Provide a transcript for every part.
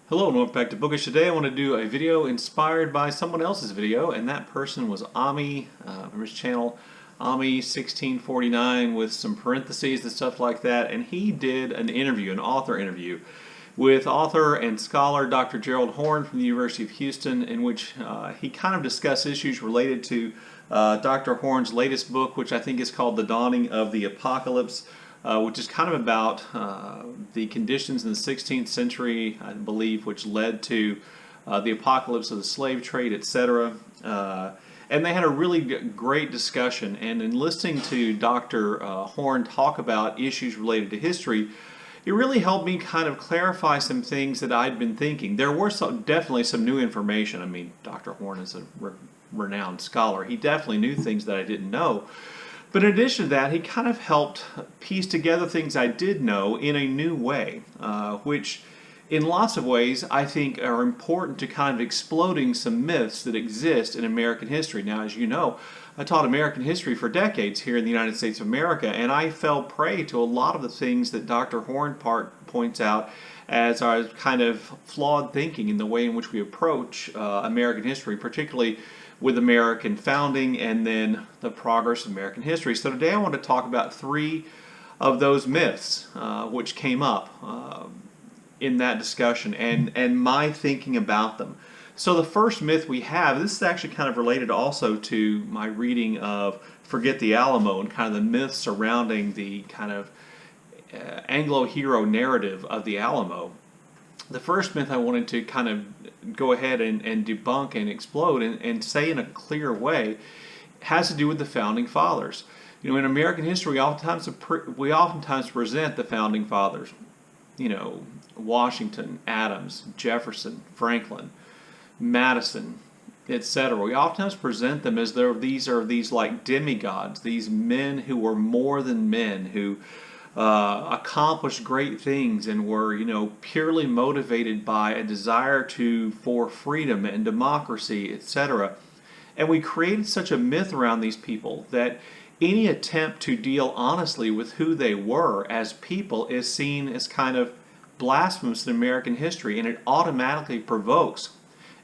Hello and welcome back to Bookish. Today I want to do a video inspired by someone else's video, and that person was Ami from his channel, Ami1649, with some parentheses and stuff like that, and he did an interview, an author interview, with author and scholar Dr.Gerald Horne from the University of Houston, in which he kind of discussed issues related to Dr. Horne's latest book, which I think is called The Dawning of the Apocalypse, which is kind of about the conditions in the 16th century, I believe, which led to the apocalypse of the slave trade, etc. And they had a really great discussion. And in listening to Dr. Horne talk about issues related to history, it really helped me kind of clarify some things that I'd been thinking. There were definitely some new information. I mean, Dr. Horne is a renowned scholar. He definitely knew things that I didn't know. But in addition to that, he kind of helped piece together things I did know in a new way, which in lots of ways I think are important to kind of exploding some myths that exist in American history. Now, as you know, I taught American history for decades here in the United States of America, and I fell prey to a lot of the things that Dr. Horne points out as our kind of flawed thinking in the way in which we approach American history, particularly with American founding and then the progress of American history. So today I want to talk about three of those myths which came up in that discussion and my thinking about them. So the first myth we have, this is actually kind of related also to my reading of Forget the Alamo and kind of the myths surrounding the kind of Anglo hero narrative of the Alamo. The first myth I wanted to kind of go ahead and debunk and explode and say in a clear way has to do with the Founding Fathers. You know, in American history, we oftentimes present the Founding Fathers. You know, Washington, Adams, Jefferson, Franklin, Madison, etc. We oftentimes present them as though these are like demigods, these men who were more than men, who accomplished great things and were, you know, purely motivated by a desire for freedom and democracy, etc. And we created such a myth around these people that any attempt to deal honestly with who they were as people is seen as kind of blasphemous in American history, and it automatically provokes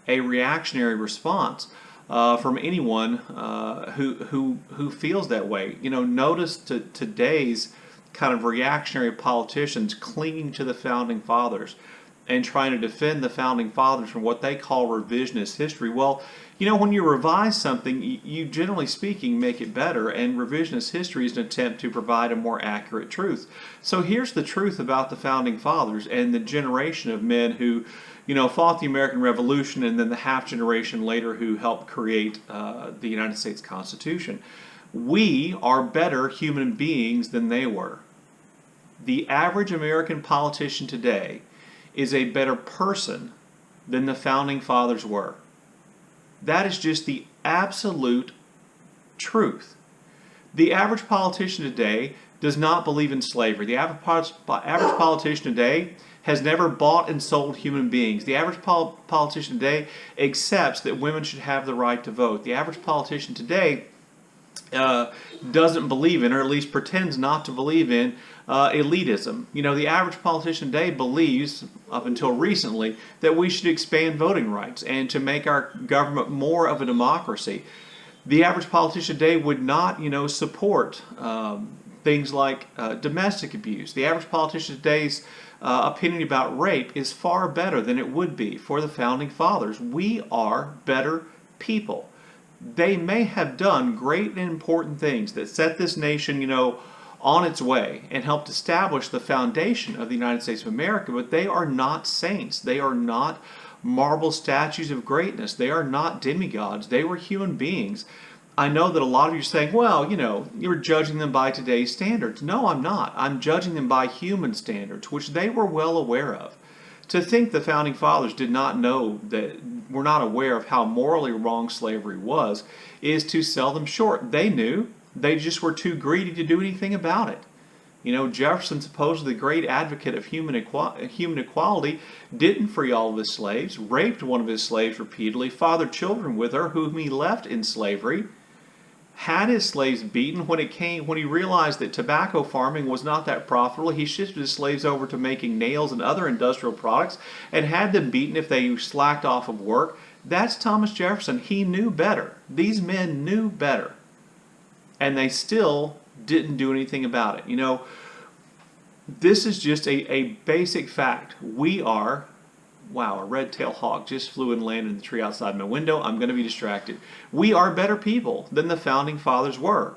a reactionary response from anyone who feels that way. You know, notice today's kind of reactionary politicians clinging to the Founding Fathers and trying to defend the Founding Fathers from what they call revisionist history. Well, you know, when you revise something, you generally speaking make it better, and revisionist history is an attempt to provide a more accurate truth. So here's the truth about the Founding Fathers and the generation of men who, you know, fought the American Revolution, and then the half generation later who helped create the United States Constitution. We are better human beings than they were. The average American politician today is a better person than the Founding Fathers were. That is just the absolute truth. The average politician today does not believe in slavery. The average politician today has never bought and sold human beings. The average politician today accepts that women should have the right to vote. The average politician today doesn't believe in, or at least pretends not to believe in, elitism. You know, the average politician today believes, up until recently, that we should expand voting rights and to make our government more of a democracy. The average politician today would not, you know, support things like domestic abuse. The average politician today's opinion about rape is far better than it would be for the Founding Fathers. We are better people. They may have done great and important things that set this nation, you know, on its way and helped establish the foundation of the United States of America, but they are not saints. They are not marble statues of greatness. They are not demigods. They were human beings. I know that a lot of you are saying, well, you know, you're judging them by today's standards. No, I'm not. I'm judging them by human standards, which they were well aware of. To think the Founding Fathers did not know, that were not aware of how morally wrong slavery was, is to sell them short. They knew. They just were too greedy to do anything about it. You know, Jefferson, supposedly the great advocate of human equality, didn't free all of his slaves, raped one of his slaves repeatedly, fathered children with her whom he left in slavery. had his slaves beaten when he realized that tobacco farming was not that profitable. He shifted his slaves over to making nails and other industrial products and had them beaten if they slacked off of work. That's Thomas Jefferson. He knew better. These men knew better. And they still didn't do anything about it. You know, this is just a basic fact. We are, wow, a red-tailed hawk just flew and landed in the tree outside my window. I'm going to be distracted. We are better people than the Founding Fathers were.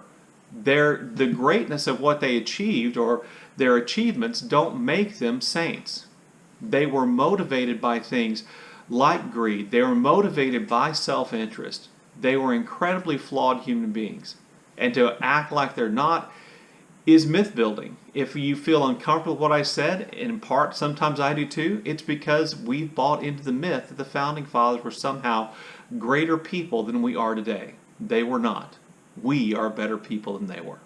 The greatness of what they achieved or their achievements don't make them saints. They were motivated by things like greed. They were motivated by self-interest. They were incredibly flawed human beings. And to act like they're not is myth building. If you feel uncomfortable with what I said, in part sometimes I do too, it's because we've bought into the myth that the Founding Fathers were somehow greater people than we are today. They were not. We are better people than they were.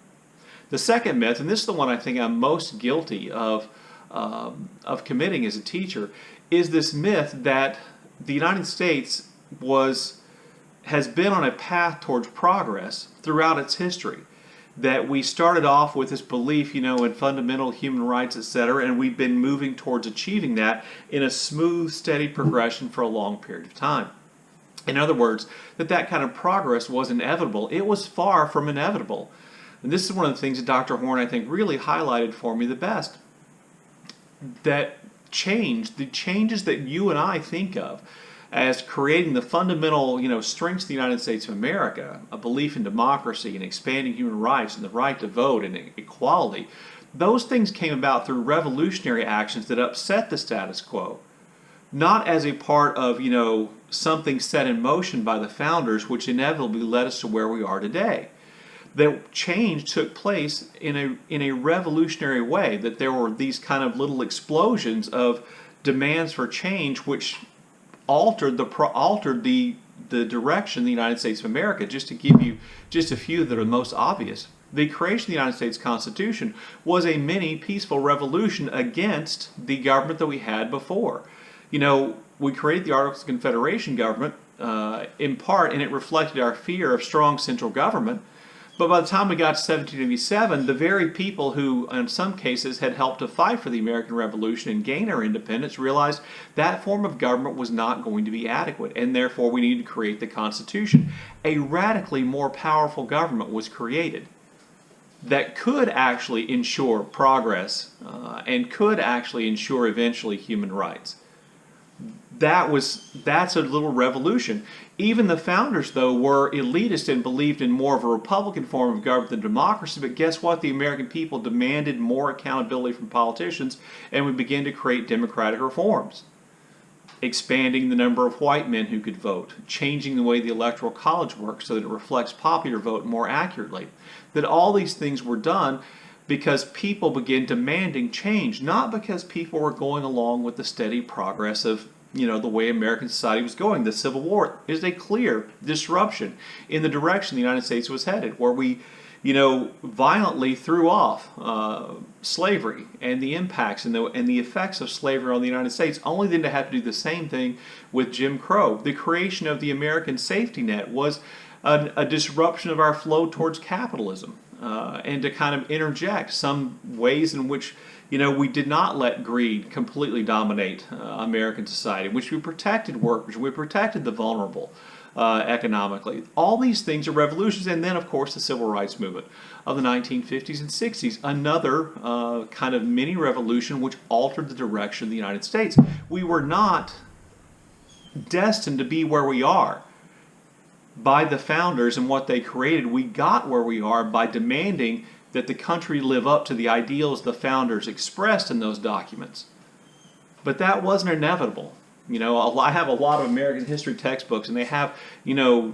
The second myth, and this is the one I think I'm most guilty of committing as a teacher, is this myth that the United States has been on a path towards progress throughout its history. That we started off with this belief, in fundamental human rights, etc., and we've been moving towards achieving that in a smooth, steady progression for a long period of time. In other words, that kind of progress was inevitable. It was far from inevitable. And this is one of the things that Dr. Horne, I think, really highlighted for me the best. That the changes that you and I think of as creating the fundamental, strengths of the United States of America, a belief in democracy and expanding human rights and the right to vote and equality, those things came about through revolutionary actions that upset the status quo, not as a part of, something set in motion by the founders, which inevitably led us to where we are today. That change took place in a revolutionary way, that there were these kind of little explosions of demands for change which altered the direction of the United States of America. Just to give you just a few that are most obvious. The creation of the United States Constitution was a mini peaceful revolution against the government that we had before. We created the Articles of Confederation government in part, and it reflected our fear of strong central government. But by the time we got to 1787, the very people who, in some cases, had helped to fight for the American Revolution and gain our independence realized that form of government was not going to be adequate, and therefore we needed to create the Constitution. A radically more powerful government was created that could actually ensure progress and could actually ensure eventually human rights. That's a little revolution. Even the founders, though, were elitist and believed in more of a Republican form of government than democracy, but guess what? The American people demanded more accountability from politicians, and we began to create democratic reforms. Expanding the number of white men who could vote, changing the way the Electoral College works so that it reflects popular vote more accurately. That all these things were done because people began demanding change, not because people were going along with the steady progress of the way American society was going. The Civil War is a clear disruption in the direction the United States was headed, where we, violently threw off slavery and the impacts and the effects of slavery on the United States, only then to have to do the same thing with Jim Crow. The creation of the American safety net was a disruption of our flow towards capitalism, and to kind of interject some ways in which we did not let greed completely dominate American society, which we protected workers, we protected the vulnerable economically. All these things are revolutions, and then of course the Civil Rights Movement of the 1950s and 60s, another kind of mini revolution which altered the direction of the United States. We were not destined to be where we are by the founders and what they created. We got where we are by demanding that the country live up to the ideals the founders expressed in those documents. But that wasn't inevitable. I have a lot of American history textbooks, and they have,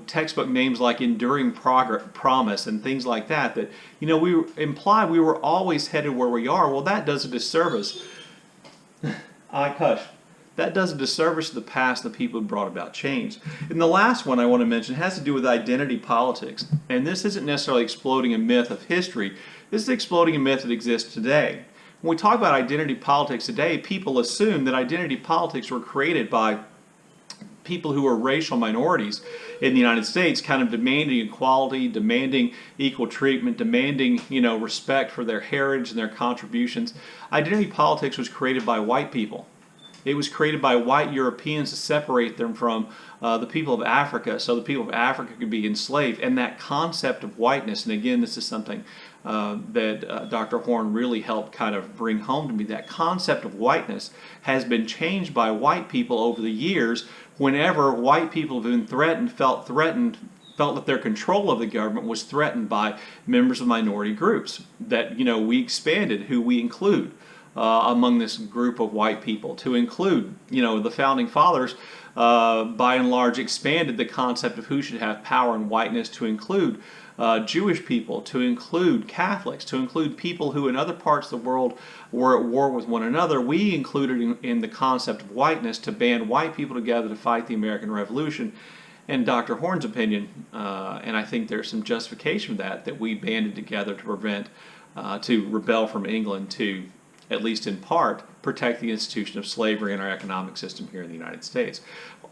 textbook names like Enduring Promise and things like that, we imply we were always headed where we are. Well, that does a disservice. That does a disservice to the past, the people who brought about change. And the last one I want to mention has to do with identity politics. And this isn't necessarily exploding a myth of history. This is exploding a myth that exists today. When we talk about identity politics today, people assume that identity politics were created by people who are racial minorities in the United States, kind of demanding equality, demanding equal treatment, demanding, respect for their heritage and their contributions. Identity politics was created by white people. It was created by white Europeans to separate them from the people of Africa, so the people of Africa could be enslaved. And that concept of whiteness, and again, this is something that Dr. Horne really helped kind of bring home to me, that concept of whiteness has been changed by white people over the years. Whenever white people have been felt that their control of the government was threatened by members of minority groups, that, we expanded who we include among this group of white people, to include, the founding fathers by and large expanded the concept of who should have power in whiteness to include Jewish people, to include Catholics, to include people who in other parts of the world were at war with one another. We included in the concept of whiteness to band white people together to fight the American Revolution. In Dr. Horne's opinion, and I think there's some justification for that we banded together to rebel from England to, at least in part, protect the institution of slavery in our economic system here in the United States.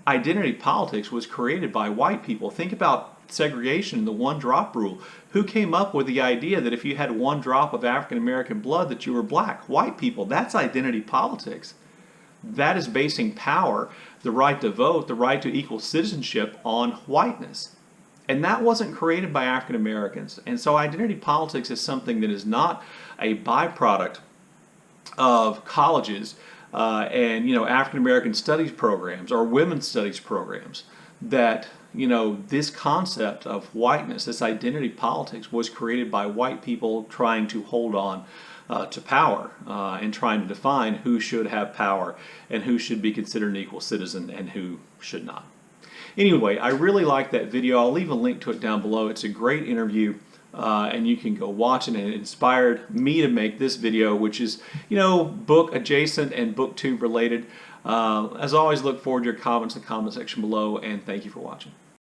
Identity politics was created by white people. Think about segregation, the one-drop rule. Who came up with the idea that if you had 1 drop of African-American blood that you were black? White people. That's identity politics. That is basing power, the right to vote, the right to equal citizenship on whiteness. And that wasn't created by African Americans. And so identity politics is something that is not a byproduct of colleges and African American studies programs or women's studies programs. That this concept of whiteness, this identity politics, was created by white people trying to hold on to power and trying to define who should have power and who should be considered an equal citizen and who should not. Anyway, I really like that video. I'll leave a link to it down below. It's a great interview. And you can go watch it, and it inspired me to make this video, which is, book adjacent and booktube related. As always, look forward to your comments in the comment section below, and thank you for watching.